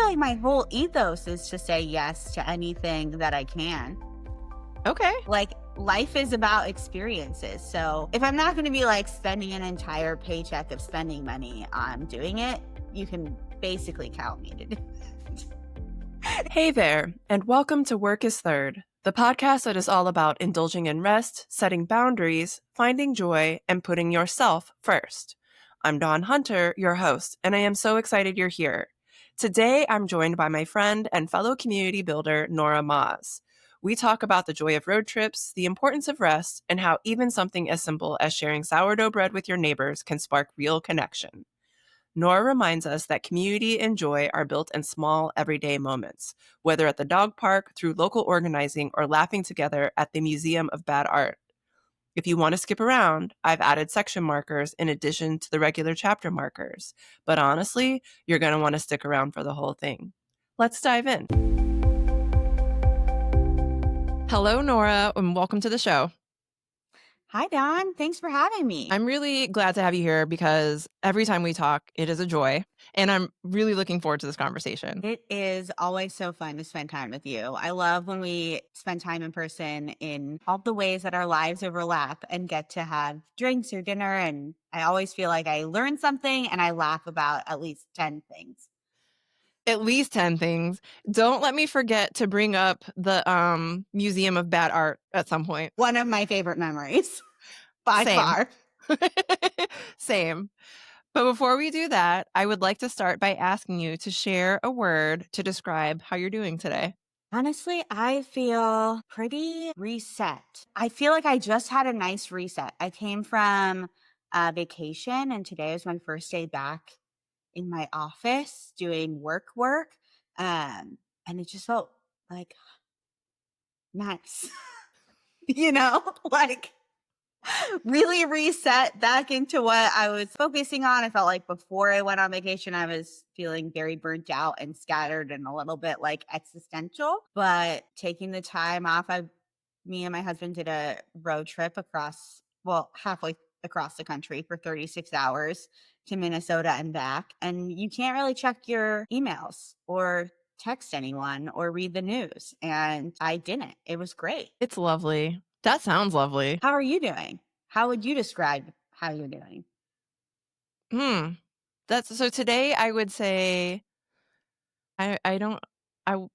feel like my whole ethos is to say yes to anything that I can. Okay. Like, life is about experiences. So if I'm not going to be like spending an entire paycheck of spending money on doing it, you can basically count me to do it. Hey there, and welcome to Work is Third, the podcast that is all about indulging in rest, setting boundaries, finding joy, and putting yourself first. I'm Dawn Hunter, your host, and I am so excited you're here. Today, I'm joined by my friend and fellow community builder, Gnora Mahs. We talk about the joy of road trips, the importance of rest, and how even something as simple as sharing sourdough bread with your neighbors can spark real connection. Gnora reminds us that community and joy are built in small, everyday moments, whether at the dog park, through local organizing, or laughing together at the Museum of Bad Art. If you want to skip around, I've added section markers in addition to the regular chapter markers. But honestly, you're going to want to stick around for the whole thing. Let's dive in. Hello, Gnora, and welcome to the show. Hi, Dawn. Thanks for having me. I'm really glad to have you here because every time we talk, it is a joy. And I'm really looking forward to this conversation. It is always so fun to spend time with you. I love when we spend time in person in all the ways that our lives overlap and get to have drinks or dinner. And I always feel like I learn something and I laugh about at least 10 things. At least 10 things. Don't let me forget to bring up the Museum of Bad Art at some point. One of my favorite memories by Same. far. Same. But before we do that, I would like to start by asking you to share a word to describe how you're doing today. Honestly, I feel pretty reset. I feel like I just had a nice reset. I came from vacation and today was my first day back in my office doing work. And it just felt like nice, like really reset back into what I was focusing on. I felt like before I went on vacation, I was feeling very burnt out and scattered and a little bit like existential, but taking the time off, me and my husband did a road trip halfway across the country for 36 hours to Minnesota and back. And you can't really check your emails or text anyone or read the news. And I didn't. It was great. It's lovely. That sounds lovely. How are you doing? How would you describe how you're doing? So today I would say I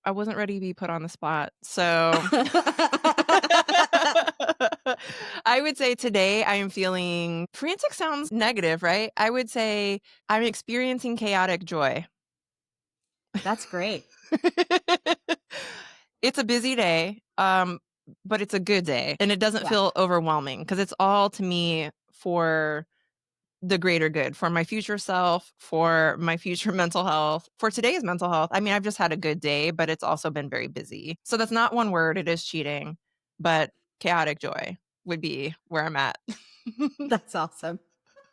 wasn't ready to be put on the spot. So I would say today I am feeling frantic. Sounds negative, right? I would say I'm experiencing chaotic joy. That's great. It's a busy day, but it's a good day. And it doesn't feel overwhelming because it's all to me for the greater good, for my future self, for my future mental health, for today's mental health. I mean, I've just had a good day, but it's also been very busy. So that's not one word. It is cheating, but chaotic joy would be where I'm at. That's awesome.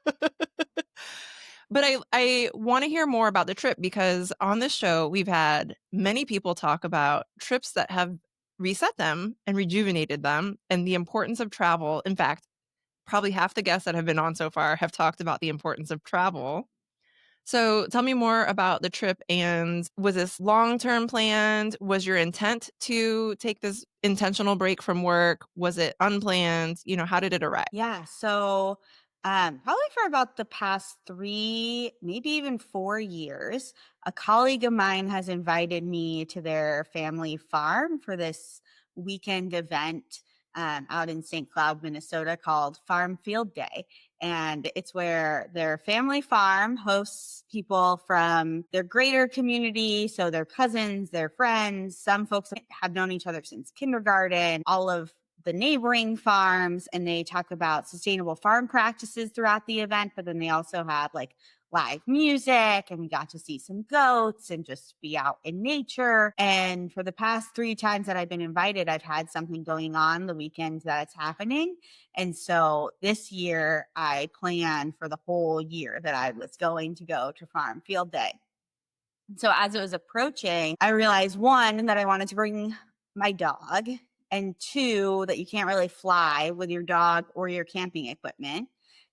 But I want to hear more about the trip because on this show, we've had many people talk about trips that have reset them and rejuvenated them and the importance of travel. In fact, probably half the guests that have been on so far have talked about the importance of travel. So tell me more about the trip. And was this long-term planned? Was your intent to take this intentional break from work? Was it unplanned? How did it arrive? Yeah. So probably for about the past 3, maybe even 4 years, a colleague of mine has invited me to their family farm for this weekend event out in St. Cloud, Minnesota called Farm Field Day. And it's where their family farm hosts people from their greater community. So their cousins, their friends, some folks have known each other since kindergarten, all of the neighboring farms, and they talk about sustainable farm practices throughout the event. But then they also have like live music, and we got to see some goats and just be out in nature. And for the past 3 times that I've been invited, I've had something going on the weekend that it's happening. And so this year I planned for the whole year that I was going to go to Farm Field Day. So as it was approaching, I realized 1, that I wanted to bring my dog, and 2, that you can't really fly with your dog or your camping equipment.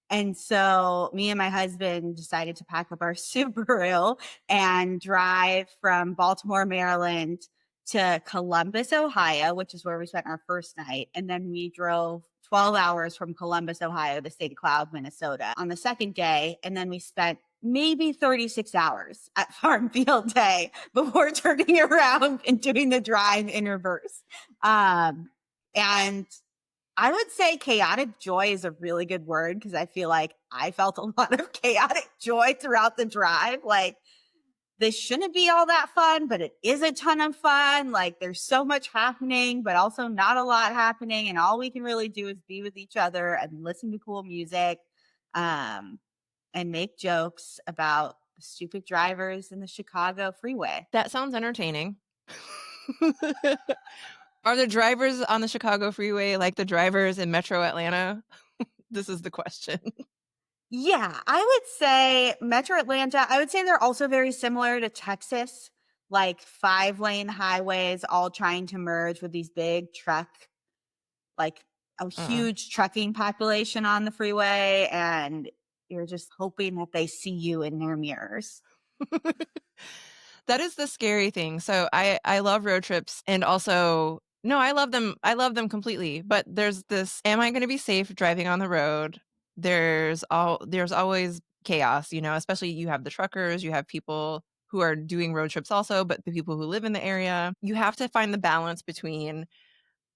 And so me and my husband decided to pack up our Subaru and drive from Baltimore, Maryland to Columbus, Ohio, which is where we spent our first night. And then we drove 12 hours from Columbus, Ohio to St. Cloud, Minnesota on the second day. And then we spent maybe 36 hours at Farm Field Day before turning around and doing the drive in reverse. And I would say chaotic joy is a really good word because I feel like I felt a lot of chaotic joy throughout the drive. Like, this shouldn't be all that fun, but it is a ton of fun. Like, there's so much happening, but also not a lot happening. And all we can really do is be with each other and listen to cool music, and make jokes about the stupid drivers in the Chicago freeway. That sounds entertaining. Are the drivers on the Chicago freeway like the drivers in Metro Atlanta? This is the question. Yeah, I would say Metro Atlanta, I would say they're also very similar to Texas, like 5-lane highways all trying to merge with these big like a huge trucking population on the freeway. And you're just hoping that they see you in their mirrors. That is the scary thing. So I love road trips, and also no, I love them. I love them completely. But there's this: am I going to be safe driving on the road? There's always chaos, especially you have the truckers, you have people who are doing road trips also, but the people who live in the area. You have to find the balance between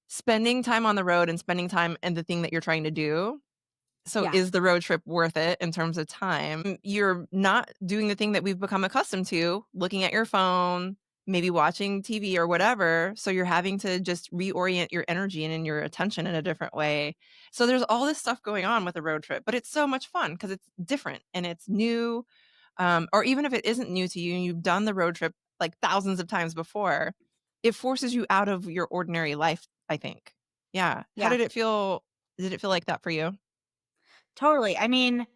spending time on the road and spending time in the thing that you're trying to do. So Yeah. is the road trip worth it in terms of time? You're not doing the thing that we've become accustomed to, looking at your phone, maybe watching TV or whatever. So you're having to just reorient your energy and your attention in a different way. So there's all this stuff going on with a road trip, but it's so much fun because it's different and it's new. Or even if it isn't new to you and you've done the road trip like thousands of times before, it forces you out of your ordinary life, I think. Yeah. How Yeah, did it feel? Did it feel like that for you? totally. I mean,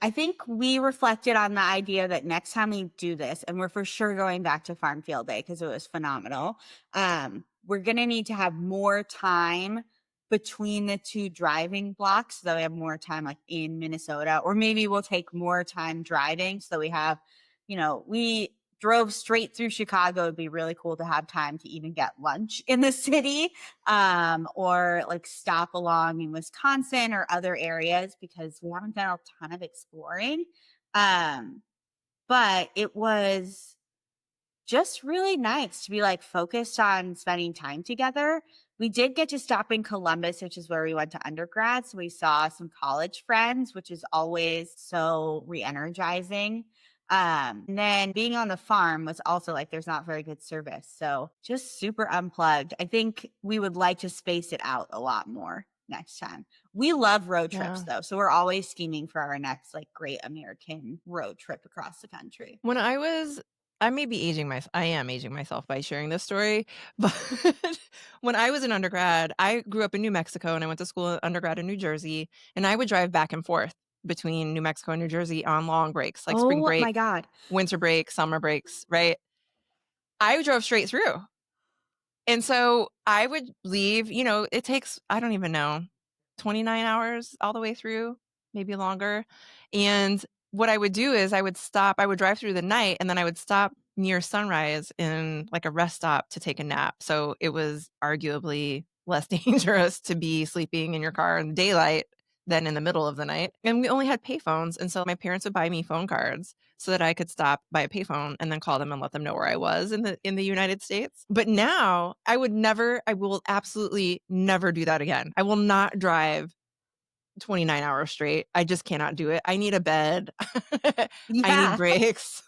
I think we reflected on the idea that next time we do this, and we're for sure going back to Farm Field Day because it was phenomenal. We're going to need to have more time between the two driving blocks so that we have more time like in Minnesota, or maybe we'll take more time driving so we have, we drove straight through Chicago. It'd be really cool to have time to even get lunch in the city, or like stop along in Wisconsin or other areas because we haven't done a ton of exploring. But it was just really nice to be like focused on spending time together. We did get to stop in Columbus, which is where we went to undergrad. So we saw some college friends, which is always so re-energizing. And then being on the farm was also like there's not very good service. So just super unplugged. I think we would like to space it out a lot more next time. We love road trips though. So we're always scheming for our next like great American road trip across the country. When I may be aging myself. I am aging myself by sharing this story, but when I was an undergrad, I grew up in New Mexico and I went to school undergrad in New Jersey, and I would drive back and forth between New Mexico and New Jersey on long breaks, like spring Oh break, my God. winter break, summer breaks, right? I drove straight through. And so I would leave, it takes, I don't even know, 29 hours all the way through, maybe longer. And what I would do is I would drive through the night, and then I would stop near sunrise in like a rest stop to take a nap. So it was arguably less dangerous to be sleeping in your car in daylight than in the middle of the night. And we only had payphones. And so my parents would buy me phone cards so that I could stop by a payphone and then call them and let them know where I was in the United States. But now I will absolutely never do that again. I will not drive 29 hours straight. I just cannot do it. I need a bed. I need Yeah. breaks.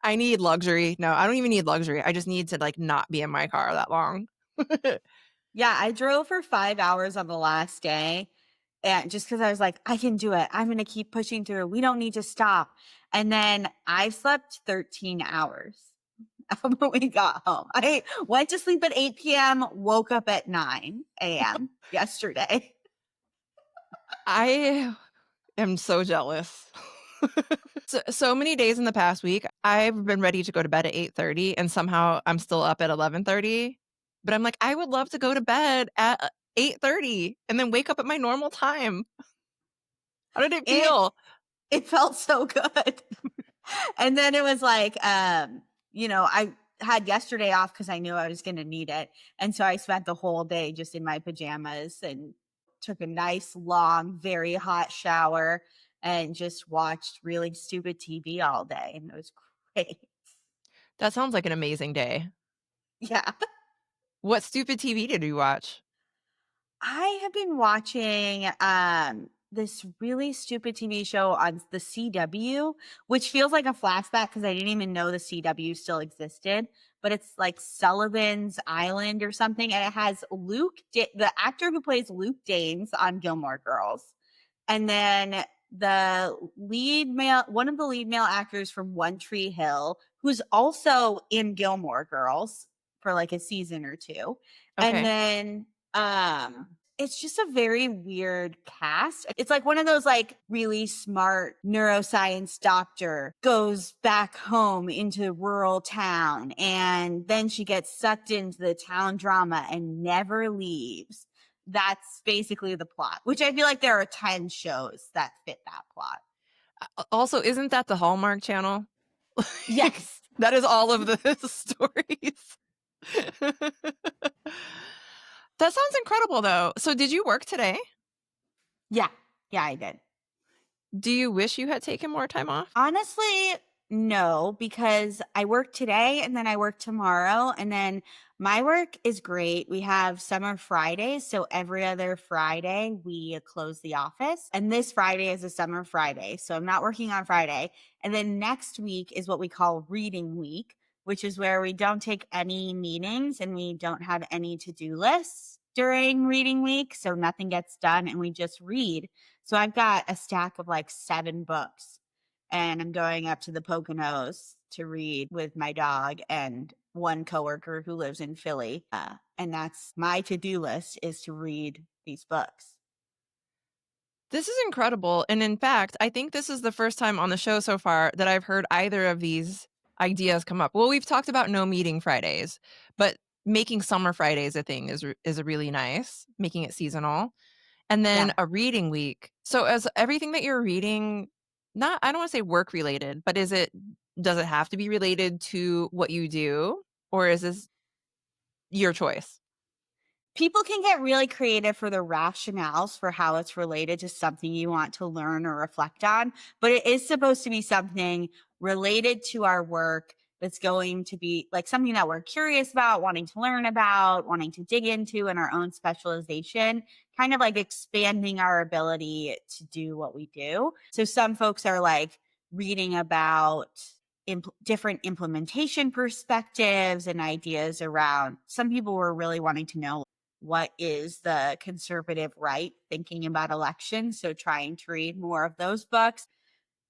I need luxury. No, I don't even need luxury. I just need to like not be in my car that long. Yeah, I drove for 5 hours on the last day, and just because I was like, I can do it. I'm going to keep pushing through. We don't need to stop. And then I slept 13 hours when we got home. I went to sleep at 8 p.m., woke up at 9 a.m. yesterday. I am so jealous. So many days in the past week, I've been ready to go to bed at 8:30, and somehow I'm still up at 11:30. But I'm like, I would love to go to bed at 8:30 and then wake up at my normal time. How did it It feel? it felt so good. And then it was like, I had yesterday off because I knew I was going to need it. And so I spent the whole day just in my pajamas and took a nice, long, very hot shower and just watched really stupid TV all day. And it was great. That sounds like an amazing day. Yeah. What stupid TV did you watch? I have been watching this really stupid TV show on the CW, which feels like a flashback because I didn't even know the CW still existed. But it's like Sullivan's Island or something, and it has the actor who plays Luke Danes on Gilmore Girls, and then one of the lead male actors from One Tree Hill, who's also in Gilmore Girls for like a season or two, and Okay. then it's just a very weird cast. It's like one of those like really smart neuroscience doctor goes back home into rural town and then she gets sucked into the town drama and never leaves. That's basically the plot, which I feel like there are 10 shows that fit that plot. Also, isn't that the Hallmark Channel? Yes. That is all of the stories. That sounds incredible, though. So did you work today? Yeah. Yeah, I did. Do you wish you had taken more time off? Honestly, no, because I work today and then I work tomorrow. And then my work is great. We have summer Fridays. So every other Friday, we close the office. And this Friday is a summer Friday. So I'm not working on Friday. And then next week is what we call reading week, which is where we don't take any meetings and we don't have any to do lists during reading week. So nothing gets done and we just read. So I've got a stack of like 7 books and I'm going up to the Poconos to read with my dog and one coworker who lives in Philly. And that's my to-do list is to read these books. This is incredible. And in fact, I think this is the first time on the show so far that I've heard either of these ideas come up. Well, we've talked about no meeting Fridays, but making summer Fridays a thing is a really nice, making it seasonal. And then Yeah. a reading week. So as everything that you're reading, I don't want to say work related, but does it have to be related to what you do? Or is this your choice? People can get really creative for the rationales for how it's related to something you want to learn or reflect on, but it is supposed to be something related to our work that's going to be like something that we're curious about, wanting to learn about, wanting to dig into in our own specialization, kind of like expanding our ability to do what we do. So some folks are like reading about different implementation perspectives and ideas around. Some people were really wanting to know what is the conservative right thinking about elections. So trying to read more of those books.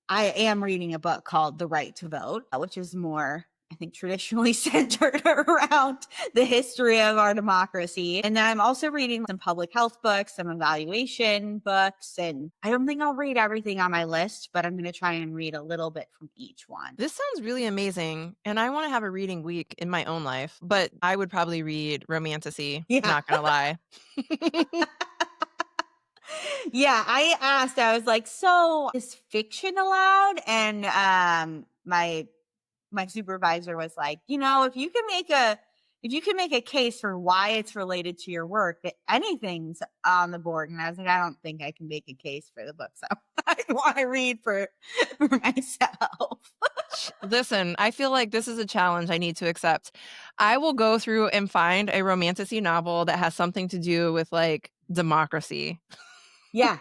I am reading a book called The Right to Vote, which is more, I think, traditionally centered around the history of our democracy. And then I'm also reading some public health books, some evaluation books. And I don't think I'll read everything on my list, but I'm going to try and read a little bit from each one. This sounds really amazing. And I want to have a reading week in my own life, but I would probably read romantasy, Yeah. not going to lie. Yeah, I was like, so is fiction allowed? And my supervisor was like, if you can make a case for why it's related to your work, that anything's on the board. And I was like, I don't think I can make a case for the books I want to read for myself. Listen, I feel like this is a challenge I need to accept. I will go through and find a romantasy novel that has something to do with like democracy. Yeah.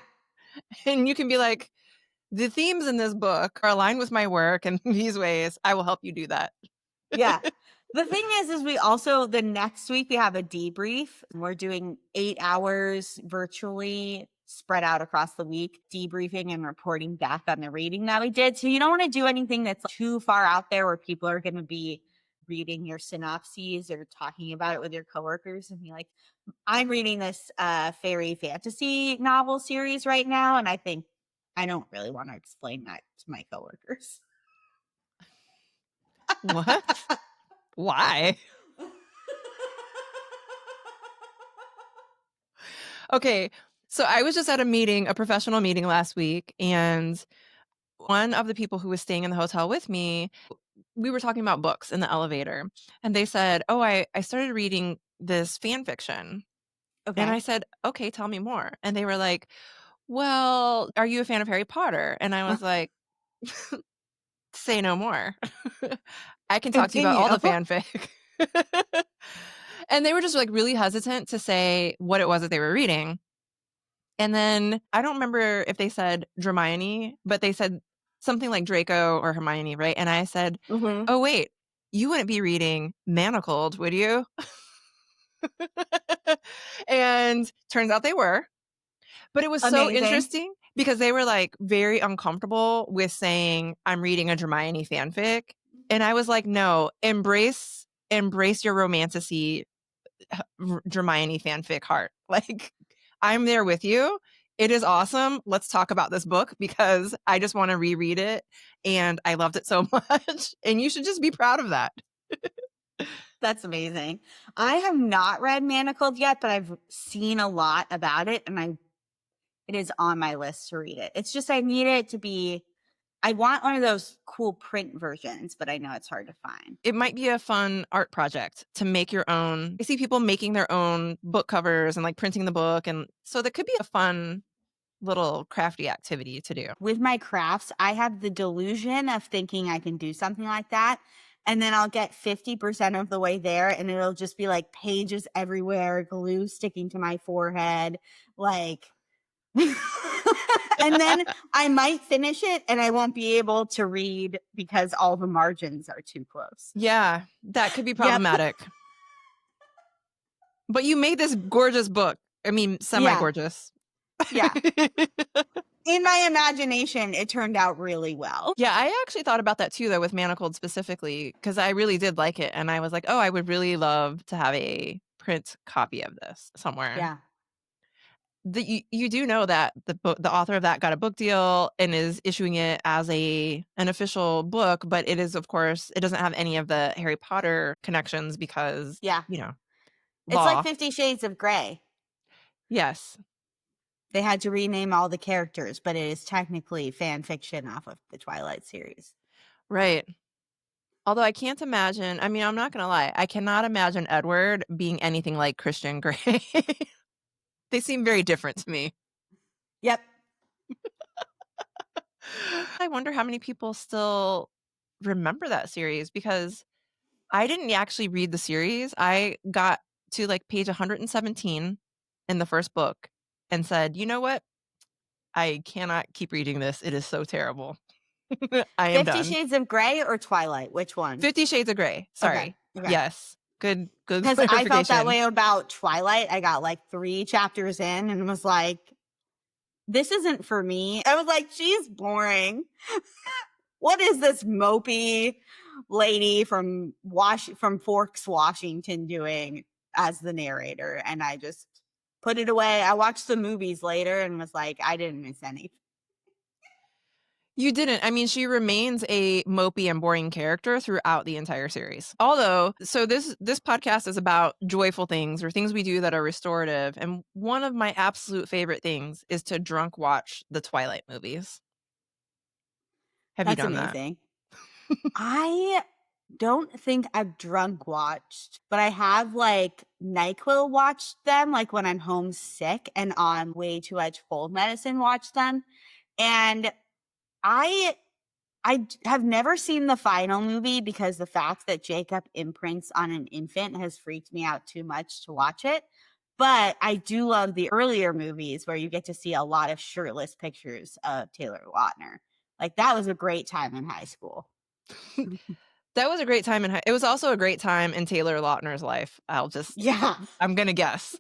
And you can be like, the themes in this book are aligned with my work in these ways. I will help you do that. Yeah. The thing is we also, the next week we have a debrief. We're doing 8 hours virtually spread out across the week, debriefing and reporting back on the reading that we did. So you don't want to do anything that's too far out there where people are going to be reading your synopses or talking about it with your coworkers and be like, I'm reading this fairy fantasy novel series right now. And I think I don't really want to explain that to my coworkers. What? Why? Okay. So I was just at a meeting, a professional meeting last week, and one of the people who was staying in the hotel with me, we were talking about books in the elevator, and they said, "Oh, I started reading this fan fiction." And I Okay. said, "Okay, tell me more." And they were like, "Well, are you a fan of Harry Potter?" And I was like, "Say no more. I can talk to you about Continue. all the fanfic." And they were just like really hesitant to say what it was that they were reading. And then I don't remember if they said Hermione, but they said something like Draco or Hermione, right? And I said, Hmm. "Oh, wait, you wouldn't be reading Manacled, would you?" And turns out they were. But it was so Amazing. interesting because they were like very uncomfortable with saying, "I'm reading a Hermione fanfic." And I was like, "No, embrace your romanticy Hermione fanfic heart. Like, I'm there with you. It is awesome. Let's talk about this book because I just want to reread it and I loved it so much. And you should just be proud of that." That's amazing. I have not read Manacled yet, but I've seen a lot about it, and it is on my list to read it. It's just I need it to be. I want one of those cool print versions, but I know it's hard to find. It might be a fun art project to make your own. I see people making their own book covers and like printing the book. And so that could be a fun little crafty activity to do. With my crafts, I have the delusion of thinking I can do something like that. And then I'll get 50% of the way there, and it'll just be like pages everywhere, glue sticking to my forehead. Like, and then I might finish it and I won't be able to read because all the margins are too close. Yeah, that could be Yep. problematic. But you made this gorgeous book. I mean, semi-gorgeous. Yeah. In my imagination, it turned out really well. Yeah, I actually thought about that too, though, with Manacled specifically, because I really did like it. And I was like, oh, I would really love to have a print copy of this somewhere. Yeah. You do know that the author of that got a book deal and is issuing it as an official book, but it is, of course, it doesn't have any of the Harry Potter connections because, Yeah. It's like law. 50 Shades of Grey. Yes. They had to rename all the characters, but it is technically fan fiction off of the Twilight series. Right. Although I can't imagine, I mean, I'm not going to lie, I cannot imagine Edward being anything like Christian Grey. They seem very different to me. Yep. I wonder how many people still remember that series because I didn't actually read the series. I got to like page 117 in the first book and said, "You know what? I cannot keep reading this. It is so terrible. I am 50 done." Shades of Grey or Twilight? Which one? 50 Shades of Grey. Sorry. Okay. Yes. Good Because clarification. I felt that way about Twilight. I got like 3 chapters in and was like, this isn't for me. I was like, she's boring. What is this mopey lady from Forks, Washington doing as the narrator? And I just put it away. I watched the movies later and was like, I didn't miss anything. You didn't. I mean, she remains a mopey and boring character throughout the entire series. Although, so this podcast is about joyful things or things we do that are restorative. And one of my absolute favorite things is to drunk watch the Twilight movies. Have you That's done amazing. I don't think I've drunk watched, but I have like NyQuil watched them, like when I'm homesick and on way too much cold medicine watched them. And I have never seen the final movie because the fact that Jacob imprints on an infant has freaked me out too much to watch it. But I do love the earlier movies where you get to see a lot of shirtless pictures of Taylor Lautner. Like that was a great time in high school. That was a great time it was also a great time in Taylor Lautner's life. Yeah. I'm going to guess.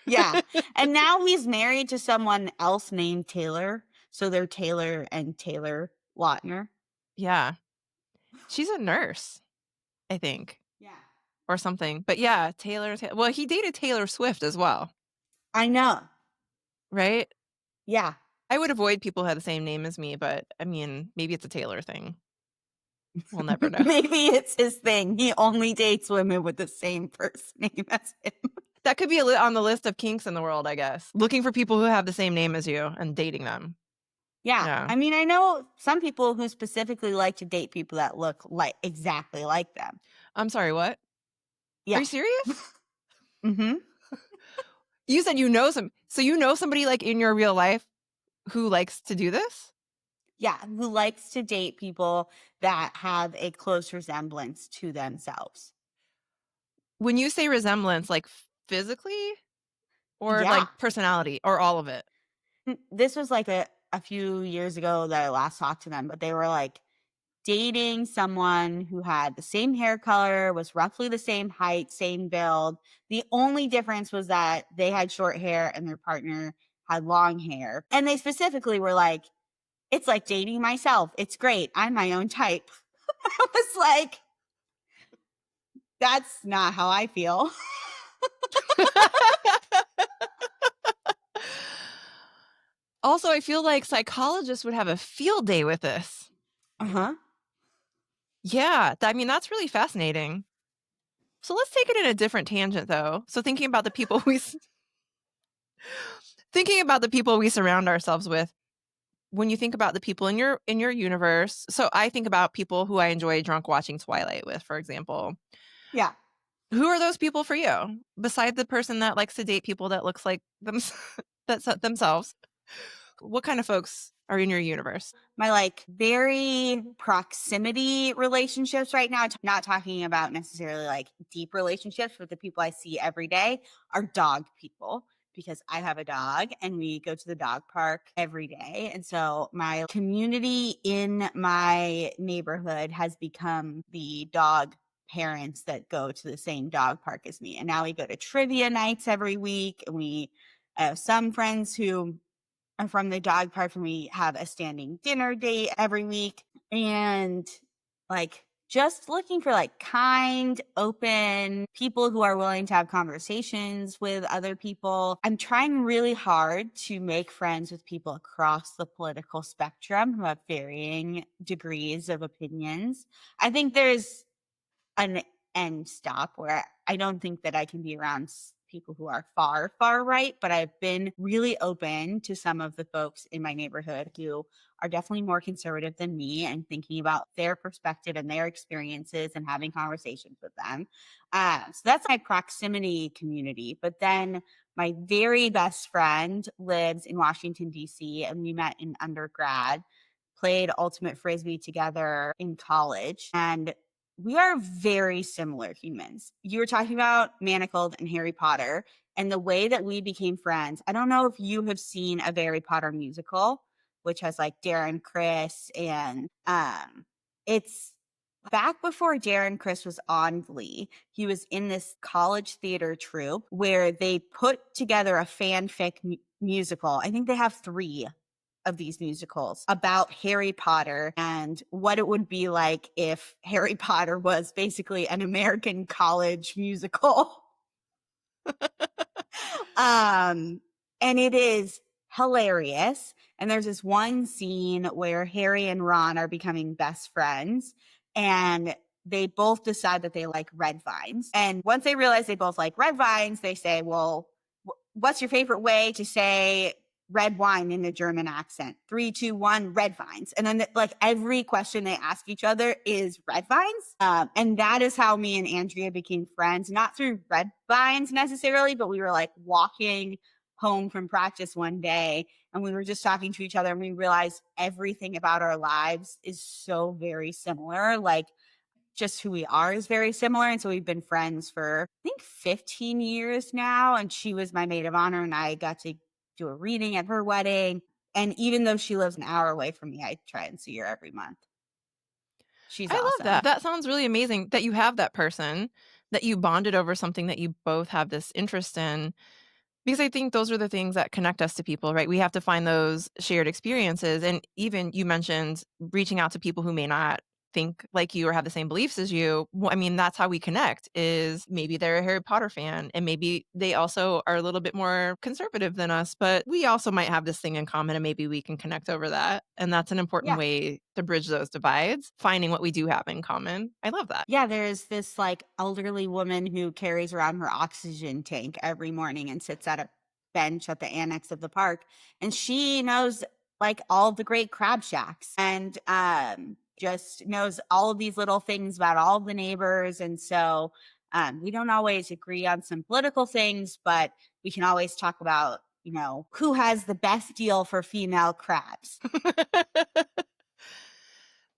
Yeah. And now he's married to someone else named Taylor. So they're Taylor and Taylor Lautner. Yeah. She's a nurse, I think. Yeah. Or something. But yeah, well, he dated Taylor Swift as well. I know. Right? Yeah. I would avoid people who had the same name as me, but I mean, maybe it's a Taylor thing. We'll never know. Maybe it's his thing. He only dates women with the same first name as him. That could be on the list of kinks in the world, I guess. Looking for people who have the same name as you and dating them. Yeah. Yeah. I mean, I know some people who specifically like to date people that look like exactly like them. I'm sorry, what? Are Yeah. you serious? Mm-hmm. You said so you know somebody like in your real life who likes to do this? Yeah. Who likes to date people that have a close resemblance to themselves. When you say resemblance, like physically or Yeah. like personality or all of it? This was like a few years ago that I last talked to them, but they were like dating someone who had the same hair color, was roughly the same height, same build. The only difference was that they had short hair and their partner had long hair. And they specifically were like, it's like dating myself. It's great. I'm my own type. I was like, that's not how I feel. Also, I feel like psychologists would have a field day with this. Uh-huh. Yeah, I mean, that's really fascinating. So let's take it in a different tangent, though. So thinking about the people we surround ourselves with, when you think about the people in your universe, so I think about people who I enjoy drunk watching Twilight with, for example. Yeah. Who are those people for you? Besides the person that likes to date people that looks like themselves, what kind of folks are in your universe? My like very proximity relationships right now, not talking about necessarily like deep relationships, but the people I see every day are dog people because I have a dog and we go to the dog park every day. And so my community in my neighborhood has become the dog parents that go to the same dog park as me. And now we go to trivia nights every week. And we have some friends who are from the dog park and we have a standing dinner date every week. And like just looking for like kind, open people who are willing to have conversations with other people. I'm trying really hard to make friends with people across the political spectrum who have varying degrees of opinions. I think there's an end stop where I don't think that I can be around people who are far, far right, but I've been really open to some of the folks in my neighborhood who are definitely more conservative than me and thinking about their perspective and their experiences and having conversations with them. So that's my proximity community. But then my very best friend lives in Washington, D.C., and we met in undergrad, played Ultimate Frisbee together in college. And we are very similar humans. You were talking about Manacled and Harry Potter and the way that we became friends. I don't know if you have seen a Harry Potter musical, which has like Darren Criss and it's back before Darren Criss was on Glee. He was in this college theater troupe where they put together a fanfic musical. I think they have 3 of these musicals about Harry Potter and what it would be like if Harry Potter was basically an American college musical. And it is hilarious. And there's this one scene where Harry and Ron are becoming best friends and they both decide that they like red vines. And once they realize they both like red vines, they say, well, what's your favorite way to say red wine in a German accent? 3, 2, 1, red vines. And then like every question they ask each other is red vines. And that is how me and Andrea became friends, not through red vines necessarily, but we were like walking home from practice one day and we were just talking to each other and we realized everything about our lives is so very similar. Like just who we are is very similar. And so we've been friends for, I think, 15 years now. And she was my maid of honor and I got to do a reading at her wedding. And even though she lives an hour away from me, I try and see her every month. She's I love awesome. that. That sounds really amazing that you have that person, that you bonded over something that you both have this interest in. Because I think those are the things that connect us to people, right? We have to find those shared experiences. And even you mentioned reaching out to people who may not think like you or have the same beliefs as you. I mean, that's how we connect is maybe they're a Harry Potter fan and maybe they also are a little bit more conservative than us, but we also might have this thing in common and maybe we can connect over that. And that's an important Yeah. way to bridge those divides, finding what we do have in common. I love that. Yeah, there's this like elderly woman who carries around her oxygen tank every morning and sits at a bench at the annex of the park. And she knows like all the great crab shacks and just knows all of these little things about all the neighbors. And so we don't always agree on some political things, but we can always talk about, who has the best deal for female crabs.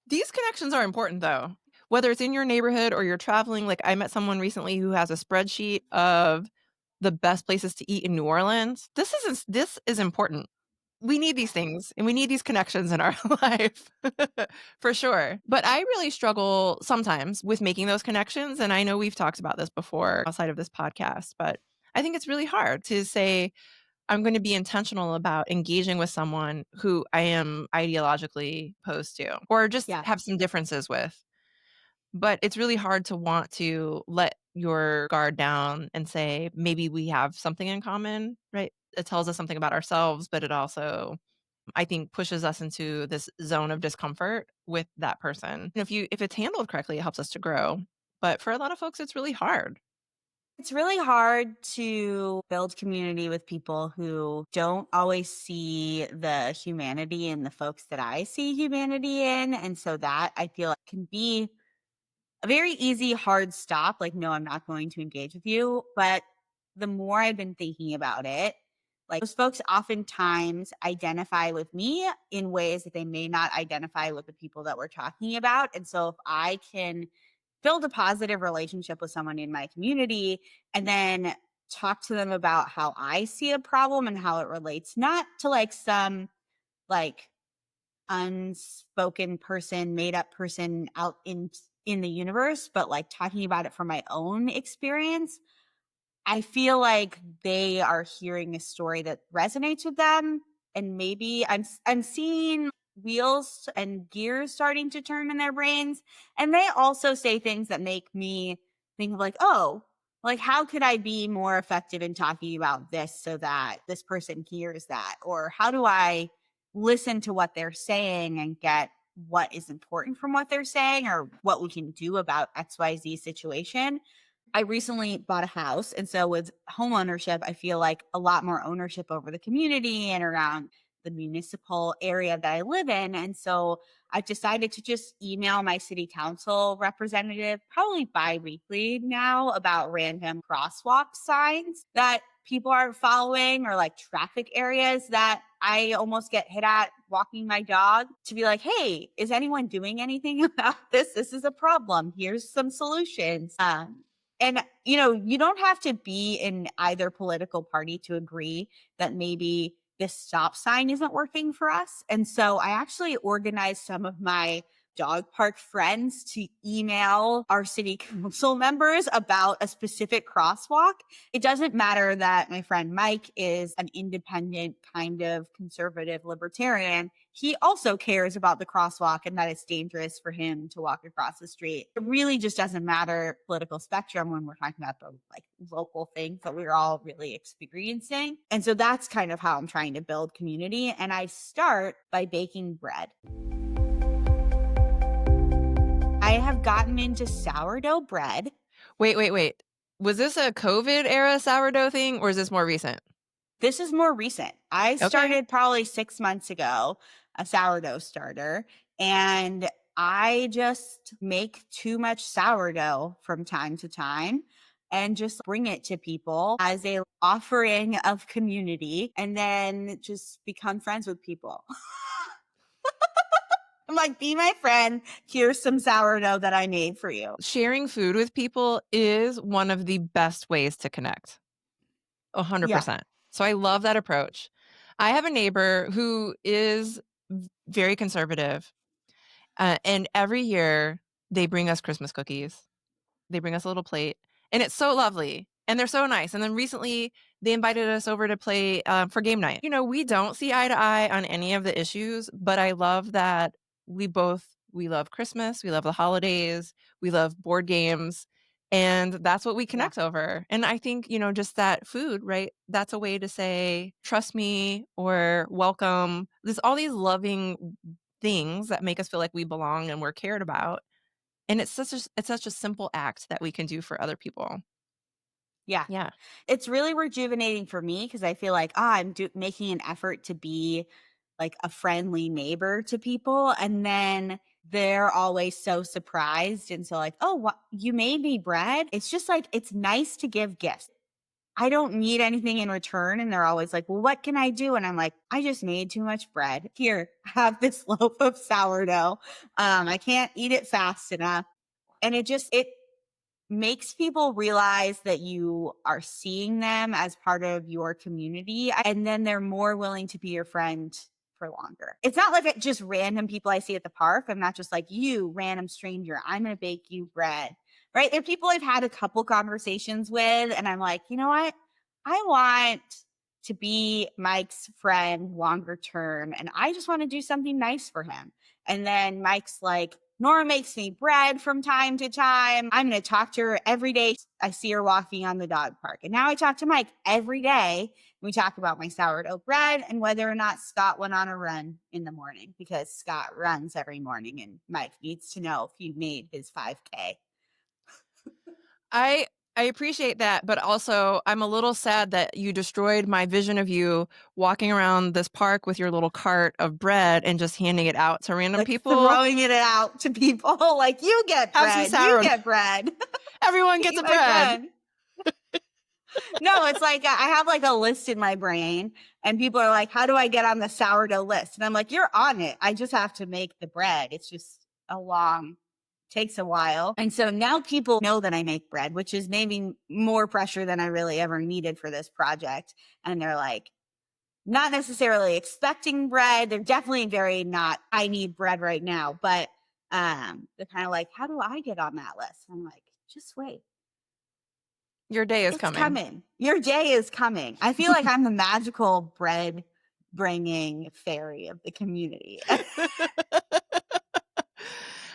These connections are important though. Whether it's in your neighborhood or you're traveling, like I met someone recently who has a spreadsheet of the best places to eat in New Orleans. This is important. We need these things and we need these connections in our life for sure. But I really struggle sometimes with making those connections. And I know we've talked about this before outside of this podcast, but I think it's really hard to say, I'm going to be intentional about engaging with someone who I am ideologically opposed to or just Yeah. have some differences with. But it's really hard to want to let your guard down and say, maybe we have something in common, right? It tells us something about ourselves, but it also, I think, pushes us into this zone of discomfort with that person. If it's handled correctly, it helps us to grow. But for a lot of folks, it's really hard. It's really hard to build community with people who don't always see the humanity in the folks that I see humanity in. And so that I feel like can be a very easy, hard stop. Like, no, I'm not going to engage with you. But the more I've been thinking about it, like those folks oftentimes identify with me in ways that they may not identify with the people that we're talking about. And so if I can build a positive relationship with someone in my community and then talk to them about how I see a problem and how it relates not to like some like unspoken person, made up person out in the universe, but like talking about it from my own experience, I feel like they are hearing a story that resonates with them, and maybe I'm seeing wheels and gears starting to turn in their brains, and they also say things that make me think of like, oh, like how could I be more effective in talking about this so that this person hears that, or how do I listen to what they're saying and get what is important from what they're saying or what we can do about XYZ situation. I recently bought a house. And so with home ownership, I feel like a lot more ownership over the community and around the municipal area that I live in. And so I've decided to just email my city council representative probably bi-weekly now about random crosswalk signs that people aren't following or like traffic areas that I almost get hit at walking my dog to be like, hey, is anyone doing anything about this? This is a problem. Here's some solutions. And, you don't have to be in either political party to agree that maybe this stop sign isn't working for us. And so I actually organized some of my dog park friends to email our city council members about a specific crosswalk. It doesn't matter that my friend Mike is an independent kind of conservative libertarian. He also cares about the crosswalk and that it's dangerous for him to walk across the street. It really just doesn't matter political spectrum when we're talking about the like local things that we're all really experiencing. And so that's kind of how I'm trying to build community. And I start by baking bread. I have gotten into sourdough bread. Wait. Was this a COVID era sourdough thing or is this more recent? This is more recent. I started probably 6 months ago, a sourdough starter, and I just make too much sourdough from time to time and just bring it to people as a offering of community and then just become friends with people. I'm like, be my friend. Here's some sourdough that I made for you. Sharing food with people is one of the best ways to connect. 100%. So I love that approach. I have a neighbor who is very conservative. And every year they bring us Christmas cookies. They bring us a little plate. And it's so lovely. And they're so nice. And then recently they invited us over to play for game night. We don't see eye to eye on any of the issues, but I love that we both We love Christmas. We love the holidays. We love board games. And that's what we Yeah. connect over. And I think, just that food, right? That's a way to say, trust me or welcome. There's all these loving things that make us feel like we belong and we're cared about. And it's such a simple act that we can do for other people. Yeah. Yeah. It's really rejuvenating for me because I feel like, I'm making an effort to be like a friendly neighbor to people. And then they're always so surprised. And so, like, oh, what? You made me bread. It's just like, it's nice to give gifts. I don't need anything in return. And they're always like, well, what can I do? And I'm like, I just made too much bread. Here, have this loaf of sourdough. I can't eat it fast enough. And it makes people realize that you are seeing them as part of your community. And then they're more willing to be your friend for longer. It's not like just random people I see at the park. I'm not just like, you random stranger, I'm going to bake you bread, right? They're people I've had a couple conversations with. And I'm like, you know what? I want to be Mike's friend longer term. And I just want to do something nice for him. And then Mike's like, Nora makes me bread from time to time. I'm going to talk to her every day. I see her walking on the dog park. And now I talk to Mike every day. We talk about my sourdough bread and whether or not Scott went on a run in the morning because Scott runs every morning and Mike needs to know if he made his 5K. I appreciate that, but also I'm a little sad that you destroyed my vision of you walking around this park with your little cart of bread and just handing it out to random Like people. throwing it out to people like, you get Have some bread, you sourdough. get bread. Everyone gets Eat a my bread. No, it's like I have like a list in my brain and people are like, how do I get on the sourdough list? And I'm like, you're on it. I just have to make the bread. It's just takes a while. And so now people know that I make bread, which is maybe more pressure than I really ever needed for this project. And they're like, not necessarily expecting bread. They're definitely very not, I need bread right now. But they're kind of like, how do I get on that list? And I'm like, just wait. Your day is It's coming. coming. Your day is coming. I feel like I'm the magical bread bringing fairy of the community.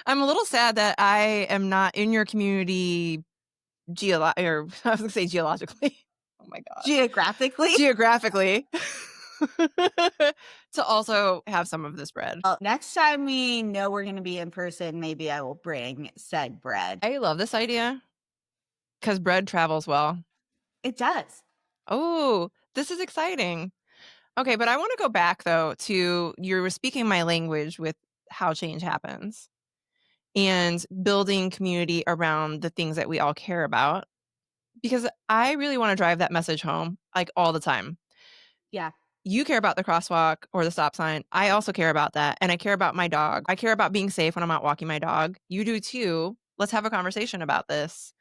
I'm a little sad that I am not in your community I was going to say geologically. Oh my God. Geographically. To also have some of this bread. Next time we know we're going to be in person, maybe I will bring said bread. I love this idea because bread travels well. It does. Oh, this is exciting. Okay, but I want to go back though to you were speaking my language with how change happens and building community around the things that we all care about. Because I really want to drive that message home like all the time. Yeah. You care about the crosswalk or the stop sign. I also care about that. And I care about my dog. I care about being safe when I'm out walking my dog. You do too. Let's have a conversation about this.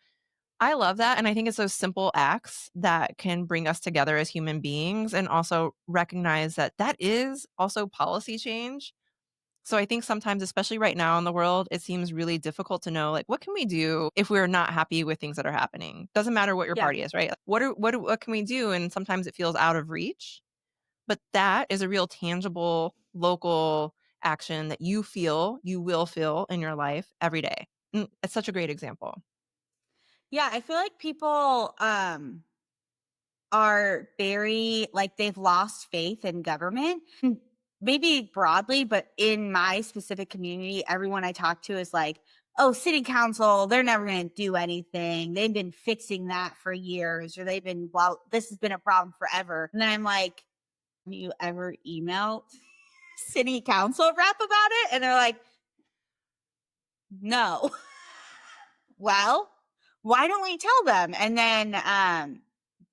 I love that. And I think it's those simple acts that can bring us together as human beings and also recognize that that is also policy change. So I think sometimes, especially right now in the world, it seems really difficult to know, like, what can we do if we're not happy with things that are happening? Doesn't matter what your party is, right? What can we do? And sometimes it feels out of reach. But that is a real tangible local action that you will feel in your life every day. It's such a great example. Yeah, I feel like people are very like they've lost faith in government. Maybe broadly, but in my specific community, everyone I talk to is like, oh, city council, they're never going to do anything. They've been fixing that for years, or this has been a problem forever. And then I'm like, have you ever emailed city council rep about it? And they're like, no. Well, why don't we tell them? And then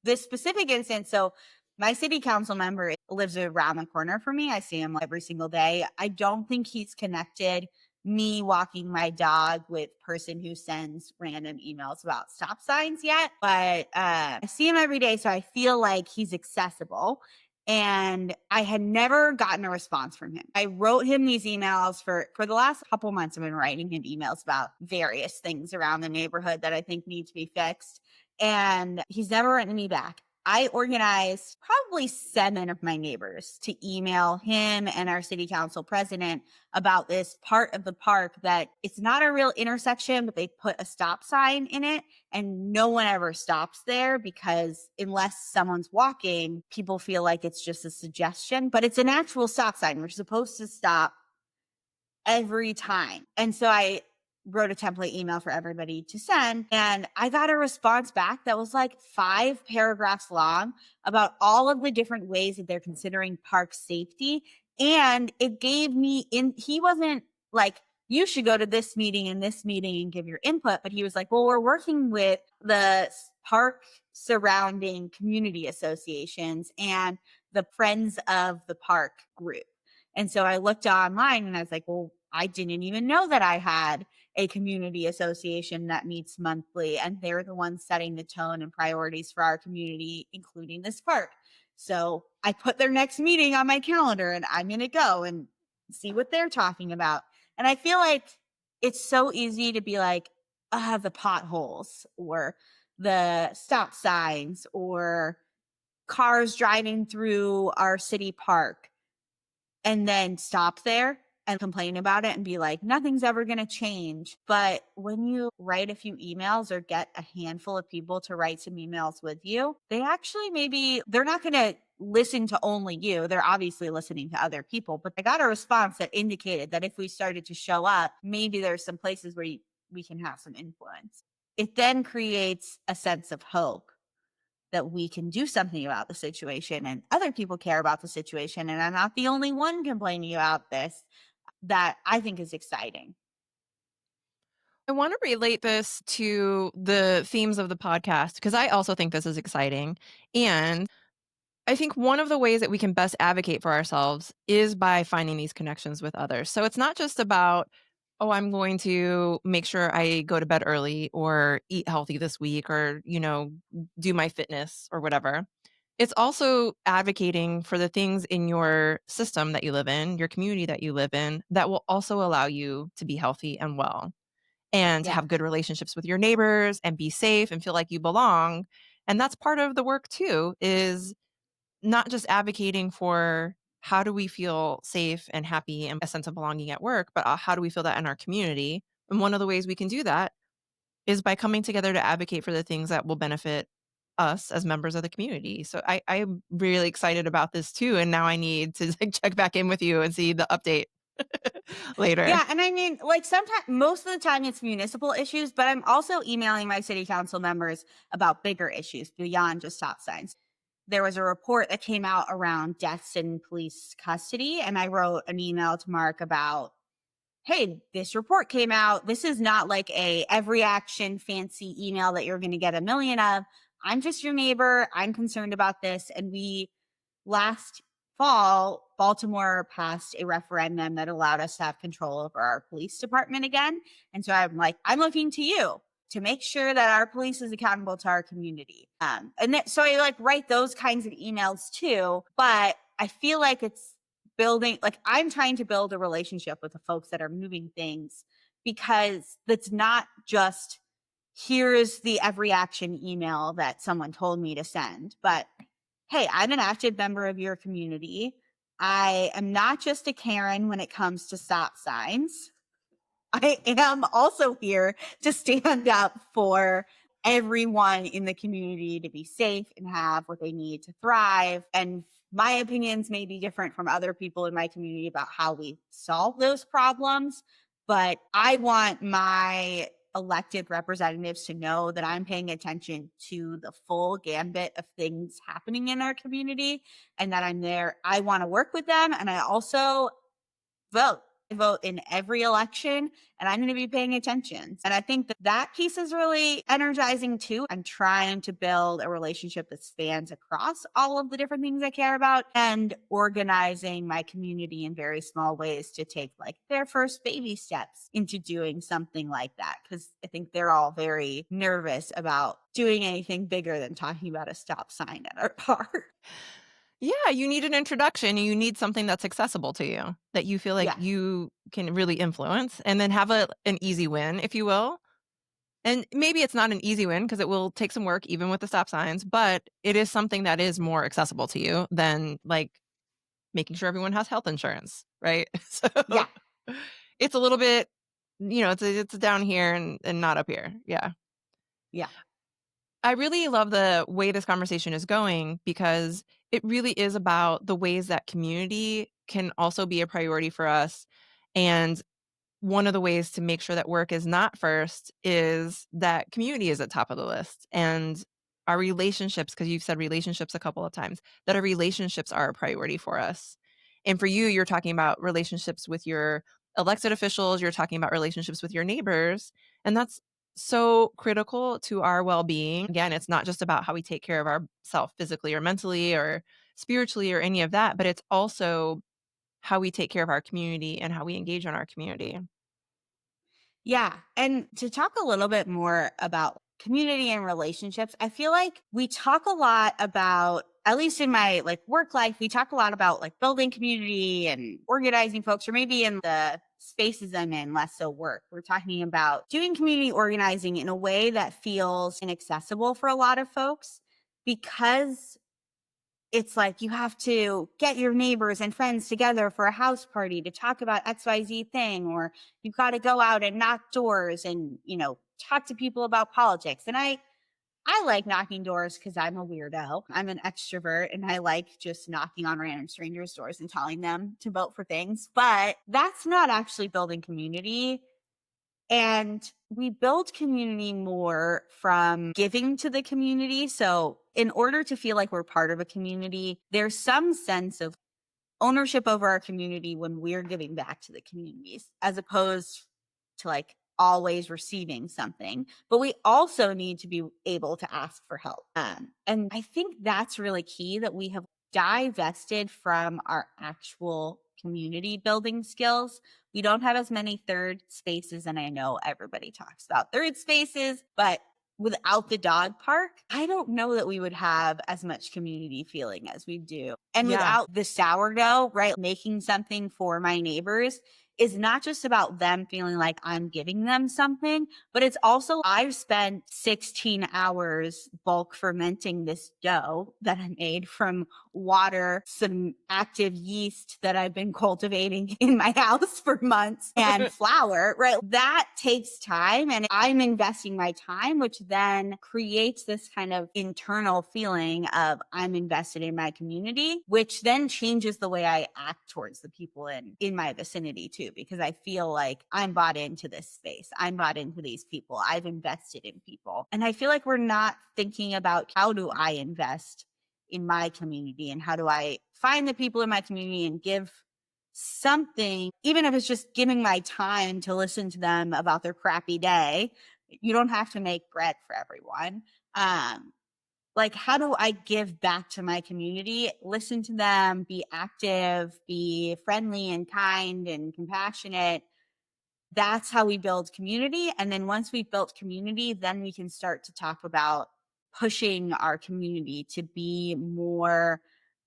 this specific instance, so my city council member lives around the corner from me. I see him every single day. I don't think he's connected me walking my dog with person who sends random emails about stop signs yet, but I see him every day. So I feel like he's accessible. And I had never gotten a response from him. I wrote him these emails for the last couple months. I've been writing him emails about various things around the neighborhood that I think need to be fixed. And he's never written me back. I organized probably 7 of my neighbors to email him and our city council president about this part of the park that it's not a real intersection, but they put a stop sign in it and no one ever stops there because unless someone's walking, people feel like it's just a suggestion, but it's an actual stop sign. We're supposed to stop every time. And so I wrote a template email for everybody to send. And I got a response back that was like 5 paragraphs long about all of the different ways that they're considering park safety. And it gave me he wasn't like, you should go to this meeting and this meeting and give your input. But he was like, well, we're working with the park surrounding community associations and the Friends of the Park group. And so I looked online and I was like, well, I didn't even know that I had a community association that meets monthly, and they're the ones setting the tone and priorities for our community, including this park. So I put their next meeting on my calendar and I'm going to go and see what they're talking about. And I feel like it's so easy to be like, the potholes or the stop signs or cars driving through our city park and then stop there and complain about it and be like, nothing's ever going to change. But when you write a few emails or get a handful of people to write some emails with you, they actually they're not going to listen to only you. They're obviously listening to other people, but they got a response that indicated that if we started to show up, maybe there's some places where we can have some influence. It then creates a sense of hope that we can do something about the situation and other people care about the situation. And I'm not the only one complaining about this. That I think is exciting. I want to relate this to the themes of the podcast because I also think this is exciting. And I think one of the ways that we can best advocate for ourselves is by finding these connections with others. So it's not just about, oh, I'm going to make sure I go to bed early or eat healthy this week or, do my fitness or whatever. It's also advocating for the things in your system that you live in, your community that you live in, that will also allow you to be healthy and well and Yeah. have good relationships with your neighbors and be safe and feel like you belong. And that's part of the work too, is not just advocating for how do we feel safe and happy and a sense of belonging at work, but how do we feel that in our community? And one of the ways we can do that is by coming together to advocate for the things that will benefit us as members of the community. So I'm really excited about this too. And now I need to check back in with you and see the update later. Yeah. And I mean, like sometimes, most of the time it's municipal issues, but I'm also emailing my city council members about bigger issues beyond just stop signs. There was a report that came out around deaths in police custody. And I wrote an email to Mark about, hey, this report came out. This is not like a every action fancy email that you're going to get a million of. I'm just your neighbor. I'm concerned about this. And last fall, Baltimore passed a referendum that allowed us to have control over our police department again. And so I'm like, I'm looking to you to make sure that our police is accountable to our community. So I like write those kinds of emails too, but I feel like it's building, like I'm trying to build a relationship with the folks that are moving things because that's not just here's the every action email that someone told me to send, but hey, I'm an active member of your community. I am not just a Karen when it comes to stop signs. I am also here to stand up for everyone in the community to be safe and have what they need to thrive. And my opinions may be different from other people in my community about how we solve those problems, but I want my elected representatives to know that I'm paying attention to the full gambit of things happening in our community and that I'm there. I want to work with them. And I also vote. I vote in every election and I'm going to be paying attention. And I think that piece is really energizing too. I'm trying to build a relationship that spans across all of the different things I care about and organizing my community in very small ways to take like their first baby steps into doing something like that. Cause I think they're all very nervous about doing anything bigger than talking about a stop sign at our park. Yeah, you need an introduction. You need something that's accessible to you, that you feel like Yeah. you can really influence, and then have an easy win, if you will. And maybe it's not an easy win because it will take some work even with the stop signs, but it is something that is more accessible to you than like making sure everyone has health insurance, right? So Yeah. it's a little bit, it's down here and not up here. Yeah. Yeah. I really love the way this conversation is going because it really is about the ways that community can also be a priority for us. And one of the ways to make sure that work is not first is that community is at top of the list and our relationships, because you've said relationships a couple of times, that our relationships are a priority for us. And for you, you're talking about relationships with your elected officials, you're talking about relationships with your neighbors, and that's so critical to our well-being. Again, it's not just about how we take care of ourselves physically or mentally or spiritually or any of that, but it's also how we take care of our community and how we engage in our community. Yeah. And to talk a little bit more about community and relationships, I feel like we talk a lot about, at least in my like work life, we talk a lot about like building community and organizing folks, or maybe in the spaces I'm in, less so work. We're talking about doing community organizing in a way that feels inaccessible for a lot of folks because it's like you have to get your neighbors and friends together for a house party to talk about XYZ thing, or you've got to go out and knock doors and, talk to people about politics. And I like knocking doors because I'm a weirdo. I'm an extrovert and I like just knocking on random strangers' doors and telling them to vote for things. But that's not actually building community. And we build community more from giving to the community. So, in order to feel like we're part of a community, there's some sense of ownership over our community when we're giving back to the communities, as opposed to like always receiving something. But we also need to be able to ask for help. And I think that's really key, that we have divested from our actual community building skills. We don't have as many third spaces. And I know everybody talks about third spaces, but without the dog park, I don't know that we would have as much community feeling as we do. And Yeah. without the sourdough, right? Making something for my neighbors is not just about them feeling like I'm giving them something, but it's also I've spent 16 hours bulk fermenting this dough that I made from water, some active yeast that I've been cultivating in my house for months, and flour, right? That takes time, and I'm investing my time, which then creates this kind of internal feeling of I'm invested in my community, which then changes the way I act towards the people in my vicinity too, because I feel like I'm bought into this space. I'm bought into these people. I've invested in people. And I feel like we're not thinking about how do I invest in my community and how do I find the people in my community and give something, even if it's just giving my time to listen to them about their crappy day. You don't have to make bread for everyone. Like, how do I give back to my community, listen to them, be active, be friendly and kind and compassionate? That's how we build community. And then once we've built community, then we can start to talk about pushing our community to be more,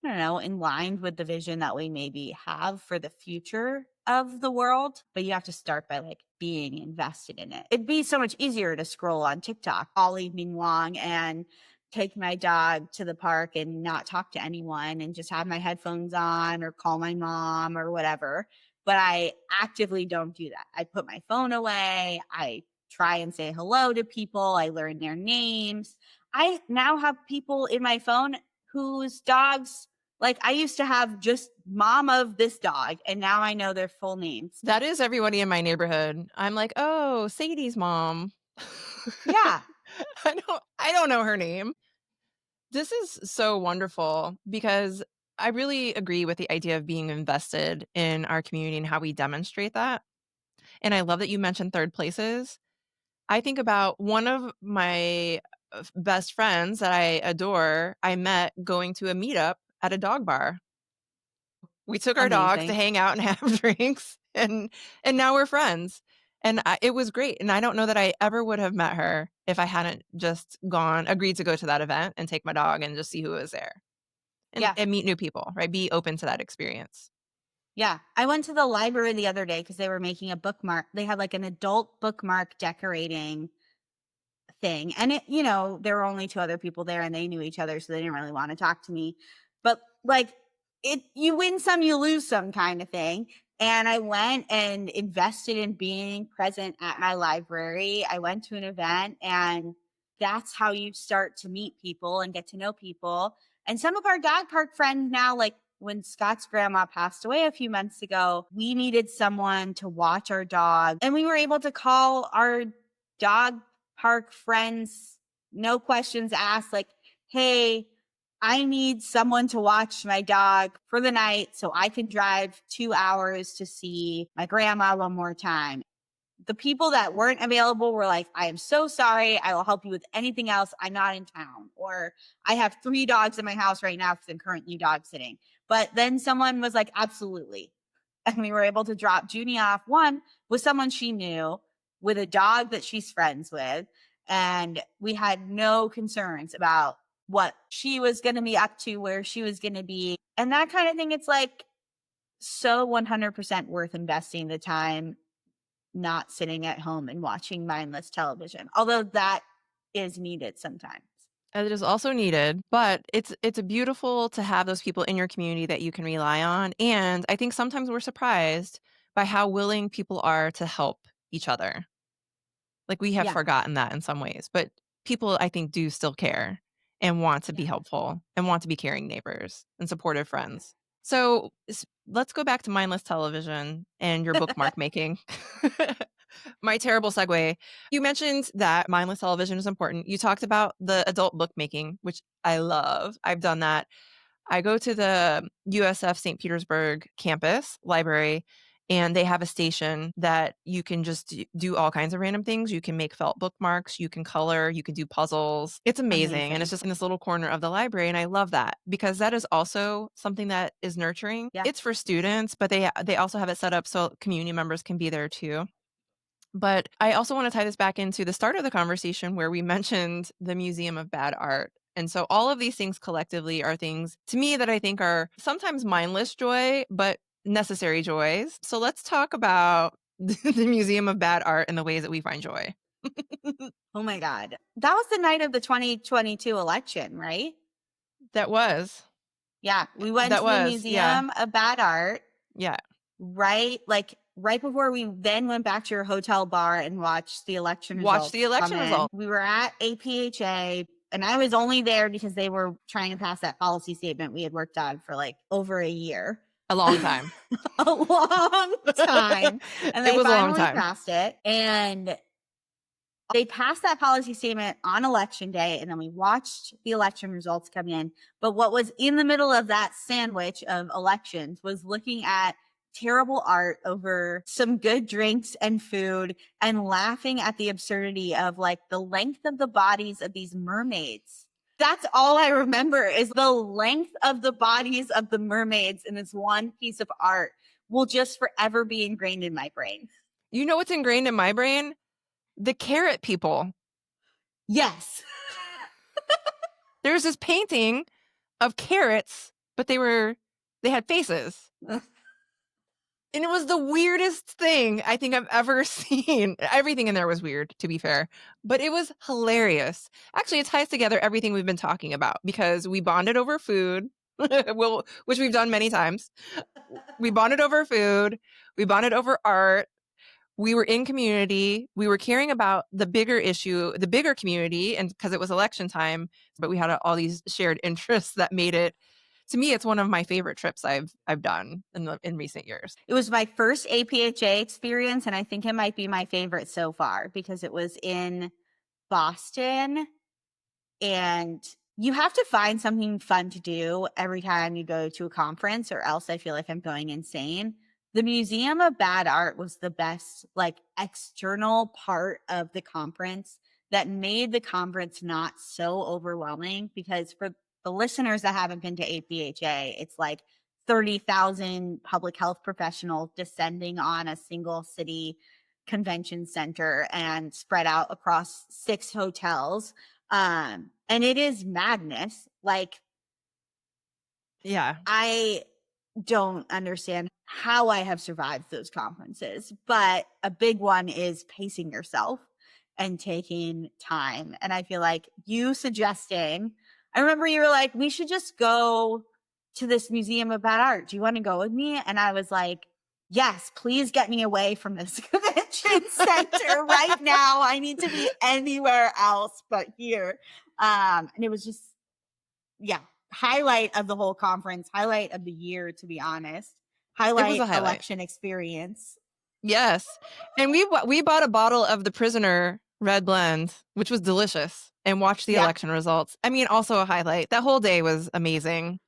I don't know, in line with the vision that we maybe have for the future of the world. But you have to start by like being invested in it. It'd be so much easier to scroll on TikTok all evening long and take my dog to the park and not talk to anyone and just have my headphones on or call my mom or whatever. But I actively don't do that. I put my phone away. I try and say hello to people. I learn their names. I now have people in my phone whose dogs, like I used to have just mom of this dog, and now I know their full names. That is everybody in my neighborhood. I'm like, "Oh, Sadie's mom." Yeah. I don't know her name. This is so wonderful because I really agree with the idea of being invested in our community and how we demonstrate that. And I love that you mentioned third places. I think about one of my best friends that I adore, I met going to a meetup at a dog bar. We took our dogs to Amazing. hang out and have drinks, and now we're friends. And it was great. And I don't know that I ever would have met her if I hadn't just agreed to go to that event and take my dog and just see who was there Yeah. and meet new people, right? Be open to that experience. Yeah. I went to the library the other day because they were making a bookmark. They had like an adult bookmark decorating thing. And there were only two other people there and they knew each other, so they didn't really want to talk to me. But like you win some, you lose some kind of thing. And I went and invested in being present at my library. I went to an event, and that's how you start to meet people and get to know people. And some of our dog park friends now, like when Scott's grandma passed away a few months ago, we needed someone to watch our dog. And we were able to call our dog park friends, no questions asked, like, hey, I need someone to watch my dog for the night so I can drive 2 hours to see my grandma one more time. The people that weren't available were like, I am so sorry. I will help you with anything else. I'm not in town. Or I have 3 dogs in my house right now because I'm currently dog sitting. But then someone was like, absolutely. And we were able to drop Junie off, one, with someone she knew, with a dog that she's friends with. And we had no concerns about what she was going to be up to, where she was going to be. And that kind of thing, it's like so 100% worth investing the time, not sitting at home and watching mindless television. Although that is needed sometimes. It is also needed, but it's beautiful to have those people in your community that you can rely on. And I think sometimes we're surprised by how willing people are to help each other. Like we have Yeah. forgotten that in some ways, but people I think do still care and want to be Yeah. helpful and want to be caring neighbors and supportive friends. So let's go back to mindless television and your bookmark making. My terrible segue. You mentioned that mindless television is important. You talked about the adult bookmaking, which I love. I've done that. I go to the USF St. Petersburg campus library, and they have a station that you can just do all kinds of random things. You can make felt bookmarks, you can color, you can do puzzles. It's amazing. And it's just in this little corner of the library. And I love that because that is also something that is nurturing. Yeah. It's for students, but they also have it set up so community members can be there too. But I also want to tie this back into the start of the conversation where we mentioned the Museum of Bad Art. And so all of these things collectively are things to me that I think are sometimes mindless joy, but necessary joys. So let's talk about the Museum of Bad Art and the ways that we find joy. Oh my God. That was the night of the 2022 election, right? That was. Yeah. We went That to the was, Museum of Bad Art. Yeah. Right before we then went back to your hotel bar and watched the election results. We were at APHA, and I was only there because they were trying to pass that policy statement we had worked on for like over a year. A long time. A long time. And they finally passed it. And they passed that policy statement on election day, and then we watched the election results come in. But what was in the middle of that sandwich of elections was looking at terrible art over some good drinks and food and laughing at the absurdity of like the length of the bodies of these mermaids. That's all I remember is the length of the bodies of the mermaids in this one piece of art will just forever be ingrained in my brain. You know what's ingrained in my brain? The carrot people. Yes. There's this painting of carrots, but they had faces. And it was the weirdest thing I think I've ever seen. Everything in there was weird, to be fair, but it was hilarious. Actually, it ties together everything we've been talking about because we bonded over food, which we've done many times. We bonded over food. We bonded over art. We were in community. We were caring about the bigger issue, the bigger community, and because it was election time, but we had all these shared interests that made it. To me, it's one of my favorite trips I've done in recent years. It was my first APHA experience, and I think it might be my favorite so far because it was in Boston, and you have to find something fun to do every time you go to a conference, or else I feel like I'm going insane. The Museum of Bad Art was the best, like, external part of the conference that made the conference not so overwhelming, because for the listeners that haven't been to APHA, it's like 30,000 public health professionals descending on a single city convention center and spread out across 6 hotels. And it is madness. Like, yeah, I don't understand how I have survived those conferences, but a big one is pacing yourself and taking time. And I feel like you suggesting, I remember you were like, we should just go to this museum of bad art. Do you want to go with me? And I was like, yes, please get me away from this convention center right now. I need to be anywhere else but here. And it was just, yeah, highlight of the whole conference, highlight of the year, to be honest. It was Highlight a highlight. election experience. Yes. And we bought a bottle of the Prisoner Red Blend, which was delicious, and watched the election results. I mean, also a highlight. That whole day was amazing.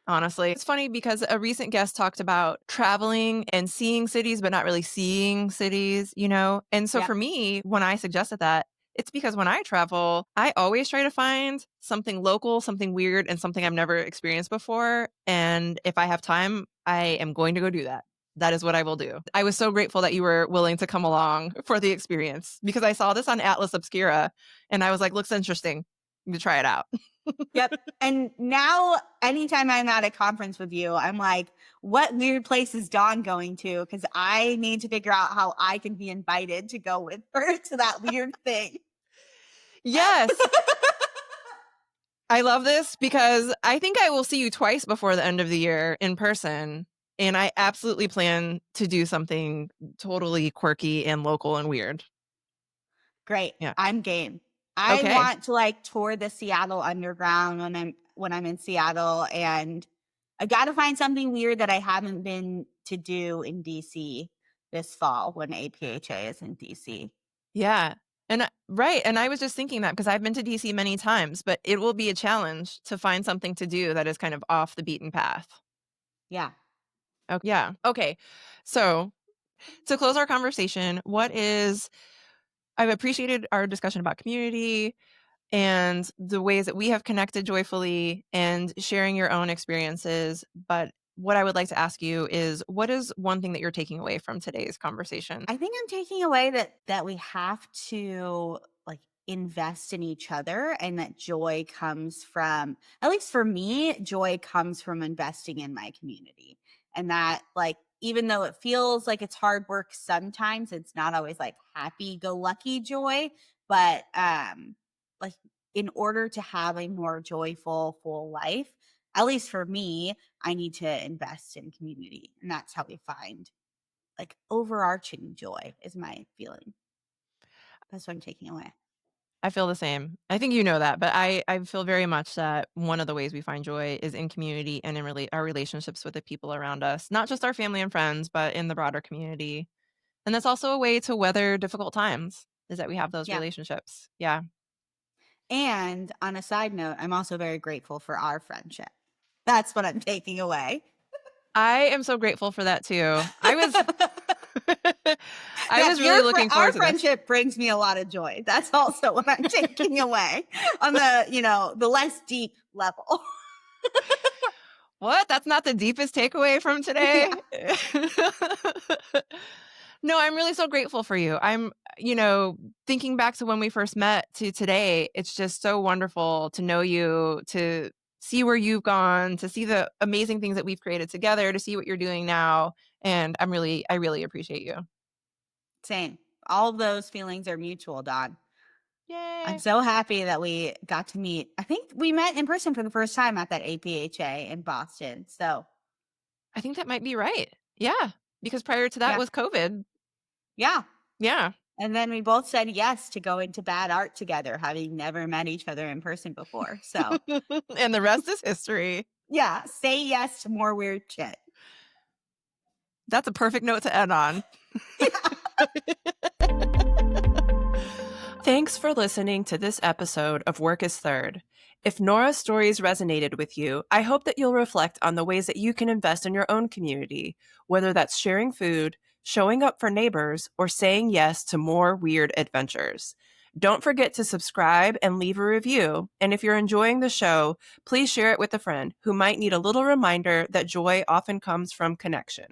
Honestly, it's funny because a recent guest talked about traveling and seeing cities, but not really seeing cities, you know? And so for me, when I suggested that, it's because when I travel, I always try to find something local, something weird, and something I've never experienced before. And if I have time, I am going to go do that. That is what I will do. I was so grateful that you were willing to come along for the experience because I saw this on Atlas Obscura and I was like, looks interesting. To try it out. Yep. And now anytime I'm at a conference with you, I'm like, what weird place is Dawn going to? Because I need to figure out how I can be invited to go with her to that weird thing. Yes. I love this because I think I will see you twice before the end of the year in person. And I absolutely plan to do something totally quirky and local and weird. Great. Yeah. I'm game. I want to like tour the Seattle Underground when I'm in Seattle, and I got to find something weird that I haven't been to do in DC this fall when APHA is in DC. Yeah. And right. And I was just thinking that because I've been to DC many times, but it will be a challenge to find something to do that is kind of off the beaten path. Yeah. Oh, yeah. Okay. So to close our conversation, I've appreciated our discussion about community and the ways that we have connected joyfully and sharing your own experiences. But what I would like to ask you is, what is one thing that you're taking away from today's conversation? I think I'm taking away that we have to like invest in each other, and that joy comes from, at least for me, joy comes from investing in my community. And that like, even though it feels like it's hard work sometimes, it's not always like happy go lucky joy, but like in order to have a more joyful full life, at least for me, I need to invest in community. And that's how we find like overarching joy is my feeling. That's what I'm taking away. I feel the same. I think you know that, but I feel very much that one of the ways we find joy is in community and in our relationships with the people around us, not just our family and friends, but in the broader community. And that's also a way to weather difficult times, is that we have those relationships. Yeah. And on a side note, I'm also very grateful for our friendship. That's what I'm taking away. I am so grateful for that too. I was really looking forward to this. Our friendship brings me a lot of joy. That's also what I'm taking away on the, the less deep level. What? That's not the deepest takeaway from today? Yeah. No, I'm really so grateful for you. I'm, thinking back to when we first met to today, it's just so wonderful to know you, to see where you've gone, to see the amazing things that we've created together, to see what you're doing now. And I really appreciate you. Same. All of those feelings are mutual, Dawn. Yay. I'm so happy that we got to meet. I think we met in person for the first time at that APHA in Boston. So I think that might be right. Yeah. Because prior to that was COVID. Yeah. Yeah. And then we both said yes to going to bad art together, having never met each other in person before. So and the rest is history. Yeah. Say yes to more weird shit. That's a perfect note to end on. Thanks for listening to this episode of Work is Third. If Gnora's stories resonated with you, I hope that you'll reflect on the ways that you can invest in your own community, whether that's sharing food, showing up for neighbors, or saying yes to more weird adventures. Don't forget to subscribe and leave a review. And if you're enjoying the show, please share it with a friend who might need a little reminder that joy often comes from connection.